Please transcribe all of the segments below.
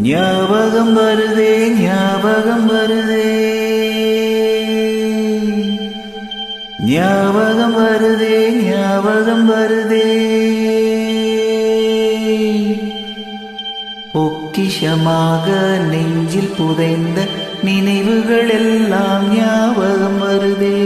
ஞாபகம் வருதே ஞாபகம் வருதே ஞாபகம் வருதே ஞாபகம் வருதே பொக்கிஷமாக நெஞ்சில் புதைந்த நினைவுகள் எல்லாம் ஞாபகம் வருதே.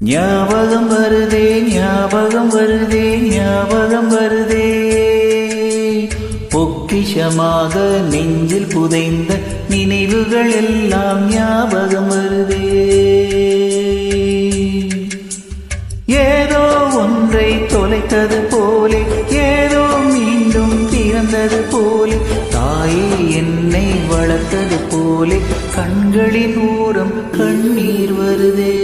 ஞாபகம் வருதே ஞாபகம் வருதே ஞாபகம் வருதே பொக்கிஷமாக நெஞ்சில் புதைந்த நினைவுகள் எல்லாம் ஞாபகம் வருதே. ஏதோ ஒன்றை தொலைத்தது போலே ஏதோ மீண்டும் பிறந்தது போலே தாயே என்னை வளர்த்தது போலே கண்களின் ஓரம் கண்ணீர் வருதே.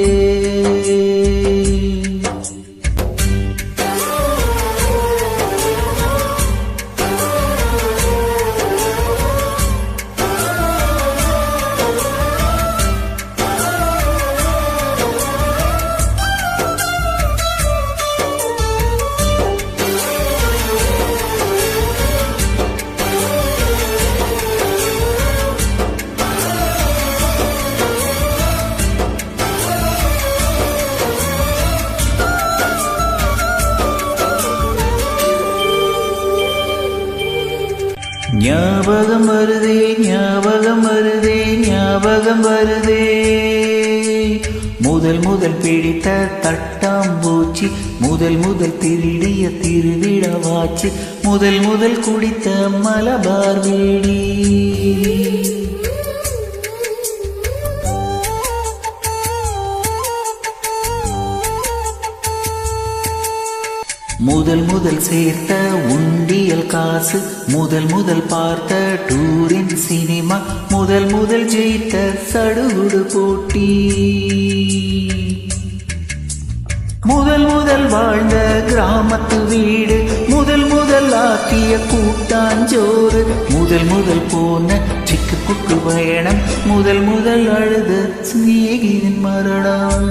ஞாபகம் வருதே ஞாபகம் வருதே ஞாபகம் வருதே முதல் முதல் பிடித்த தட்டாம்பூச்சி முதல் முதல் திருடிய திருவிழாவாச்சு முதல் முதல் குடித்த மலபார் வீடி முதல் முதல் சேர்த்த உண்டியல் காசு முதல் முதல் பார்த்த டூரின் சினிமா முதல் முதல் ஜெயித்த சடுகுடு போட்டி முதல் முதல் வாழ்ந்த கிராமத்து வீடு முதல் முதல் ஆக்கிய கூட்டாஞ்சோறு முதல் முதல் போன சிக்கு புக்கு பயணம் முதல் முதல் அழுத சிநேகிதன் மரணம்.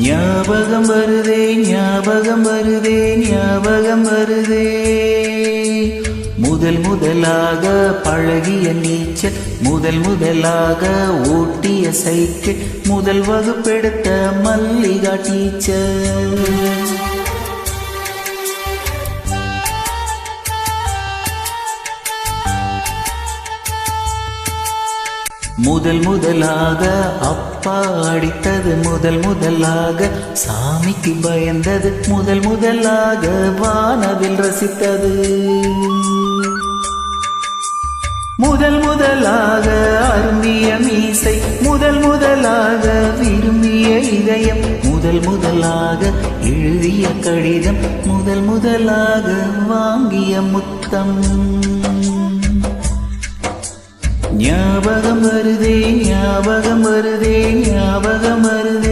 ஞாபகம் வருதே ஞாபகம் வருதே ஞாபகம் வருதே முதல் முதலாக பழகிய நீச்சல் முதல் முதலாக ஓட்டிய சைக்கிள் முதல் வகுப்பெடுத்த மல்லிகா டீச்சர் முதல் முதலாக அப்பா அடித்தது முதல் முதலாக சாமிக்கு பயந்தது முதல் முதலாக வானவில் ரசித்தது முதல் முதலாக அருந்திய மீசை முதல் முதலாக விரும்பிய இதயம் முதல் முதலாக எழுதிய கடிதம் முதல் முதலாக வாங்கிய முத்தம். ஞாபகம் வருதே ஞாபகம் வருதே ஞாபகம் வருதே